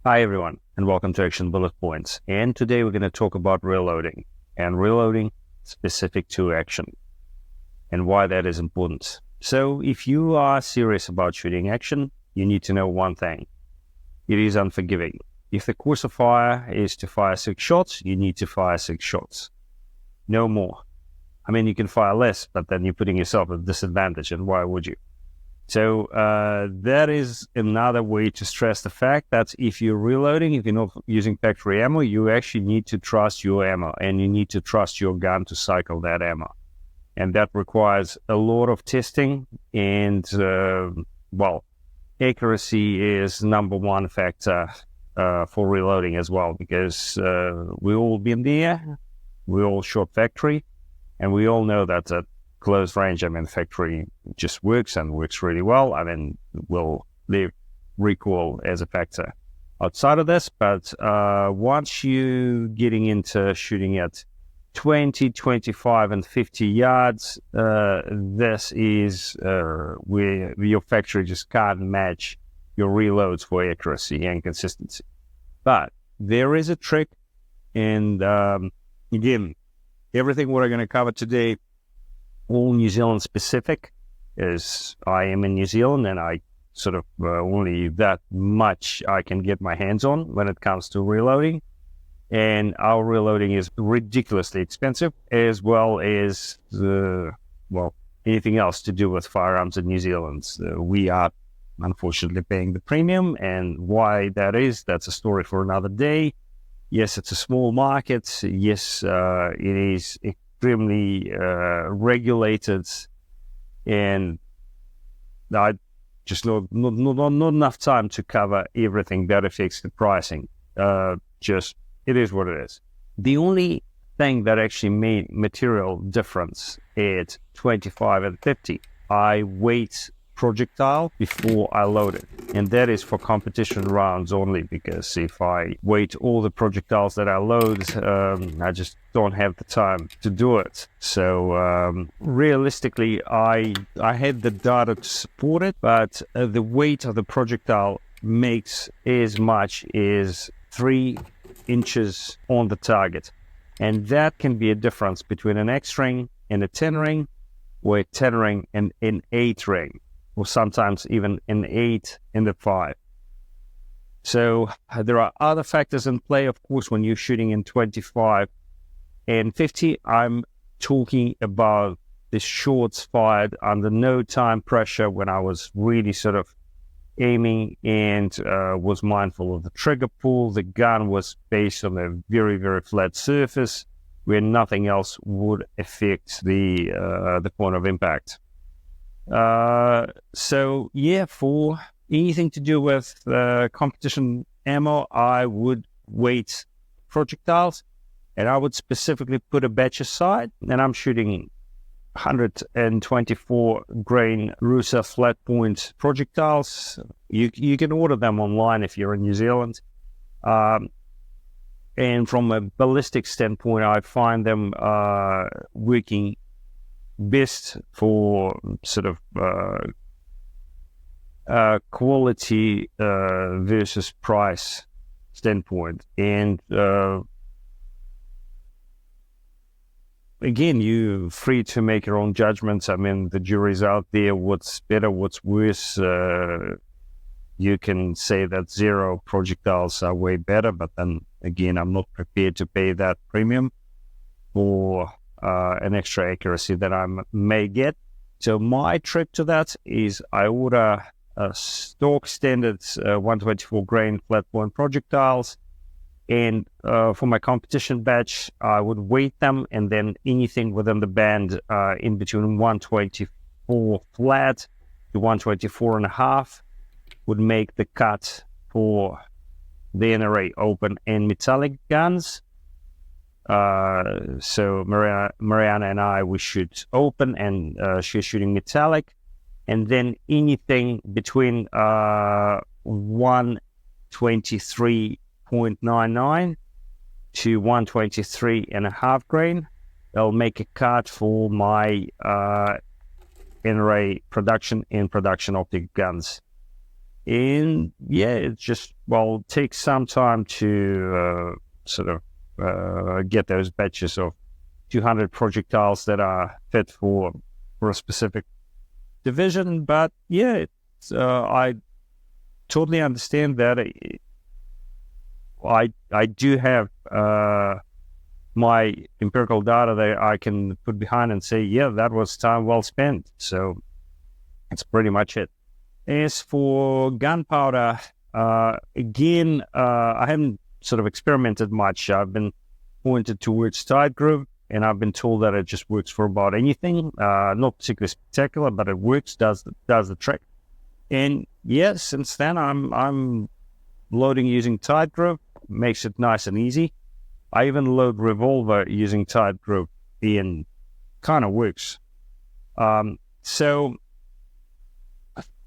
Hi everyone, and welcome to Action Bullet Points. And today we're going to talk about reloading and reloading specific to action and why that is important. So if you are serious about shooting action, you need to know one thing. It is unforgiving. If the course of fire is to fire 6 shots, you need to fire 6 shots. No more. I mean, you can fire less, but then you're putting yourself at a disadvantage, and why would you? So that is another way to stress the fact that if you're reloading, if you're not using factory ammo, you actually need to trust your ammo and you need to trust your gun to cycle that ammo. And that requires a lot of testing and, accuracy is number one factor for reloading as well, because we all been there, we all shot factory, and we all know that close range, factory just works and works really well. We'll leave recoil as a factor outside of this, but once you getting into shooting at 20, 25, and 50 yards, this is where your factory just can't match your reloads for accuracy and consistency. But there is a trick, and again, everything we're going to cover today, all New Zealand specific, as I am in New Zealand and I sort of only that much I can get my hands on when it comes to reloading. And our reloading is ridiculously expensive, as well as anything else to do with firearms in New Zealand. We are unfortunately paying the premium, and why that is, that's a story for another day. Yes, it's a small market. Yes, it is extremely regulated, and I just not enough time to cover everything that affects the pricing. Just it is what it is. The only thing that actually made material difference at 25 and 50, I weight projectile before I load it, and that is for competition rounds only, because if I weight all the projectiles that I load, I just don't have the time to do it. So realistically, I had the data to support it, but the weight of the projectile makes as much as 3 inches on the target, and that can be a difference between an X ring and a 10 ring, or a 10 ring and an 8 ring, or sometimes even an 8 and a 5. So there are other factors in play, of course, when you're shooting in 25 and 50. I'm talking about the shots fired under no time pressure, when I was really sort of aiming and was mindful of the trigger pull. The gun was based on a very, very flat surface where nothing else would affect the point of impact. For anything to do with competition ammo, I would weight projectiles, and I would specifically put a batch aside, and I'm shooting 124 grain Rusa flat point projectiles. You can order them online if you're in New Zealand. And from a ballistic standpoint, I find them working best for sort of quality versus price standpoint. And again, you're free to make your own judgments. The jury's out there. What's better, what's worse? You can say that 0 projectiles are way better, but then again, I'm not prepared to pay that premium for an extra accuracy that I may get. So my trick to that is I order stock standard 124 grain flat point projectiles, and for my competition batch, I would weight them, and then anything within the band in between 124 flat to 124 and a half would make the cut for the NRA open and metallic guns. So Mariana and I, we shoot open, and she's shooting metallic, and then anything between 123.99 to 123.5 grain, they'll make a cut for my NRA production and production optic guns. And yeah, it just, well, takes some time to get those batches of 200 projectiles that are fit for a specific division. But yeah, I totally understand that. I do have my empirical data that I can put behind and say, yeah, that was time well spent. So that's pretty much it. As for gunpowder, again, I haven't sort of experimented much. I've been pointed towards tight groove, and I've been told that it just works for about anything. Not particularly spectacular, but it works, does the trick. And yeah, since then I'm loading using tight groove, makes it nice and easy. I even load revolver using tight groove, and kind of works. So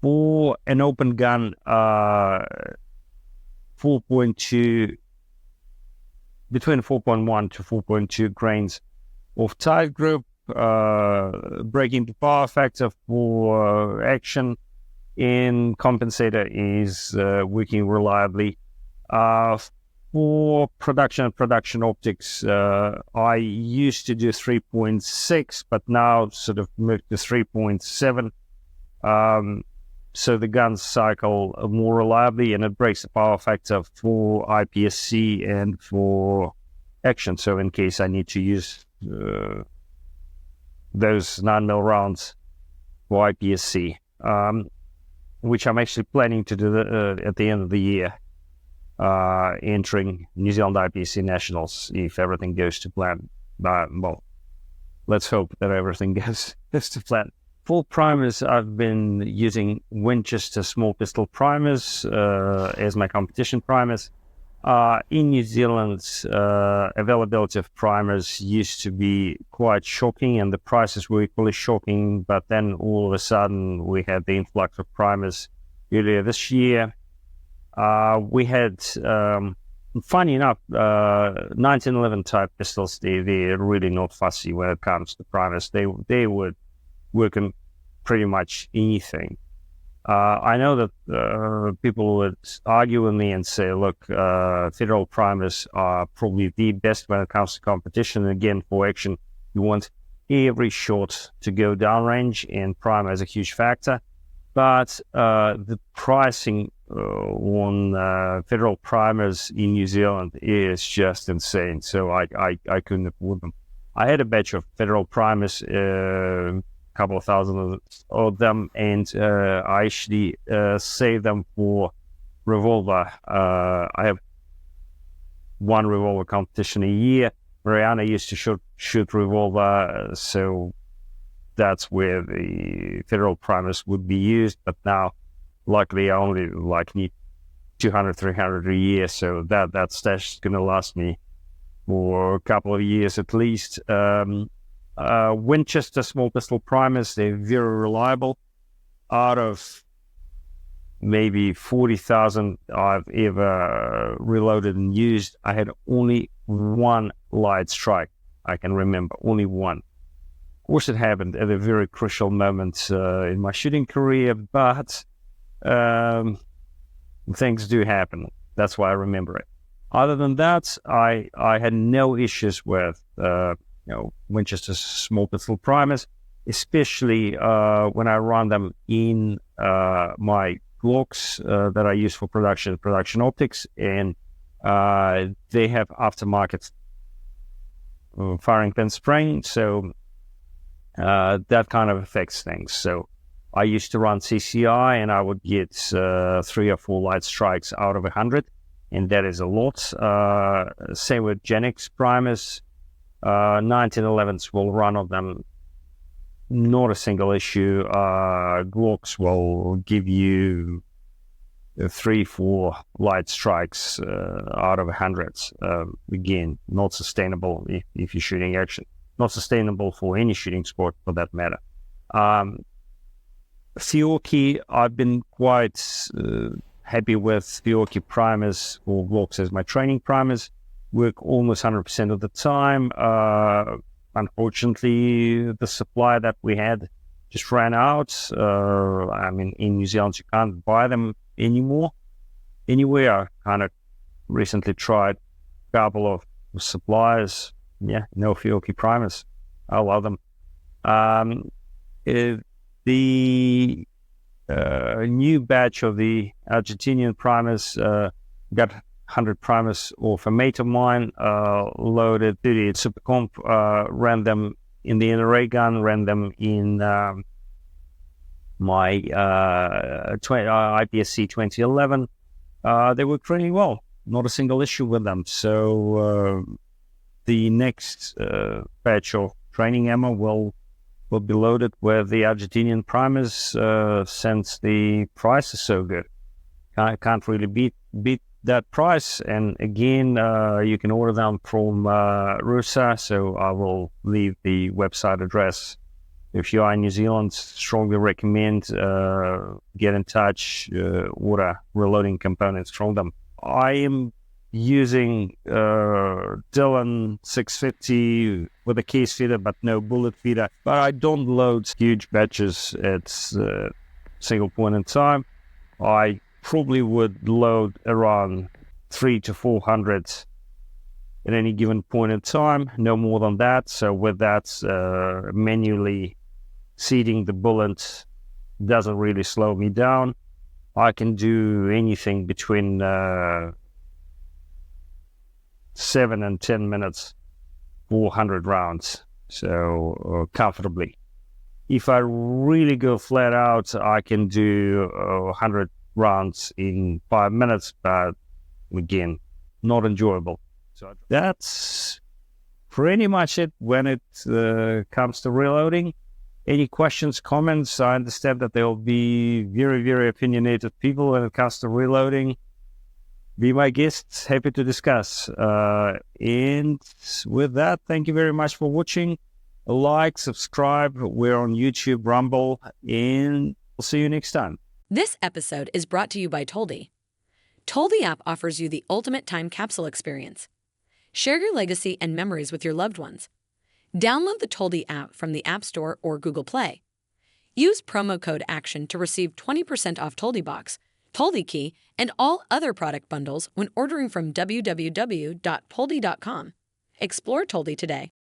for an open gun, 4.2, between 4.1 to 4.2 grains of tight group, breaking the power factor for action, and compensator is working reliably. For production optics, I used to do 3.6, but now sort of moved to 3.7. So the guns cycle more reliably, and it breaks the power factor for IPSC and for action. So in case I need to use those 9mm rounds for IPSC, which I'm actually planning to do at the end of the year, entering New Zealand IPSC Nationals if everything goes to plan. Well, let's hope that everything goes to plan. For primers, I've been using Winchester small pistol primers as my competition primers. In New Zealand, availability of primers used to be quite shocking, and the prices were equally shocking. But then all of a sudden, we had the influx of primers earlier this year. We had, funny enough, 1911 type pistols. They're really not fussy when it comes to primers. They would work in pretty much anything. I know that people would argue with me and say, look, federal primers are probably the best when it comes to competition. And again, for action, you want every shot to go downrange, and primer is a huge factor. But the pricing on federal primers in New Zealand is just insane. So I couldn't afford them. I had a batch of federal primers, couple of thousand of them, and I actually saved them for revolver. I have one revolver competition a year. Mariana used to shoot revolver, so that's where the federal primers would be used. But now, luckily, I only need 200, 300 a year, so that stash is going to last me for a couple of years at least. Winchester small pistol primers, they're very reliable. Out of maybe 40,000 I've ever reloaded and used, I had only one light strike. I can remember, only one. Of course, it happened at a very crucial moment in my shooting career, but things do happen. That's why I remember it. Other than that, I had no issues with Winchester small pistol primers, especially when I run them in my Glocks that I use for production optics, and they have aftermarket firing pin spring, so that kind of affects things. So I used to run CCI, and I would get 3 or 4 light strikes out of 100, and that is a lot. Same with Genix primers. 1911s will run on them, not a single issue. Glocks will give you 3-4 light strikes out of 100s. Again, not sustainable if you're shooting action. Not sustainable for any shooting sport, for that matter. Fiocchi, I've been quite happy with Fiocchi primers or Glocks as my training primers. Work almost 100% of the time. Unfortunately, the supply that we had just ran out. In New Zealand, you can't buy them anymore. Anyway, I kind of recently tried a couple of suppliers. Yeah, no Fiocchi primers. I love them. The new batch of the Argentinian primers got 100 primers off a mate of mine, loaded 30 Supercomp, ran them in the NRA gun, ran them in my IPSC 2011. They worked really well. Not a single issue with them. So the next batch of training ammo will be loaded with the Argentinian primers, since the price is so good. I can't really beat that price. And again, you can order them from Rusa, so I will leave the website address. If you are in New Zealand, strongly recommend get in touch, order reloading components from them. I am using Dillon 650 with a case feeder, but no bullet feeder. But I don't load huge batches at single point in time. I probably would load around 300 to 400 at any given point in time, no more than that. So with that, manually seating the bullet doesn't really slow me down. I can do anything between 7 and 10 minutes, 400 rounds, so comfortably. If I really go flat out, I can do 100 rounds in 5 minutes, but again, not enjoyable. So that's pretty much it when it comes to reloading. Any questions, comments? I understand that there will be very, very opinionated people when it comes to reloading. Be my guests, happy to discuss. And with that, thank you very much for watching. Like, subscribe. We're on YouTube, Rumble, and we'll see you next time. This episode is brought to you by Toldi. Toldi app offers you the ultimate time capsule experience. Share your legacy and memories with your loved ones. Download the Toldi app from the App Store or Google Play. Use promo code ACTION to receive 20% off Toldi Box, Toldi Key, and all other product bundles when ordering from www.poldi.com. Explore Toldi today.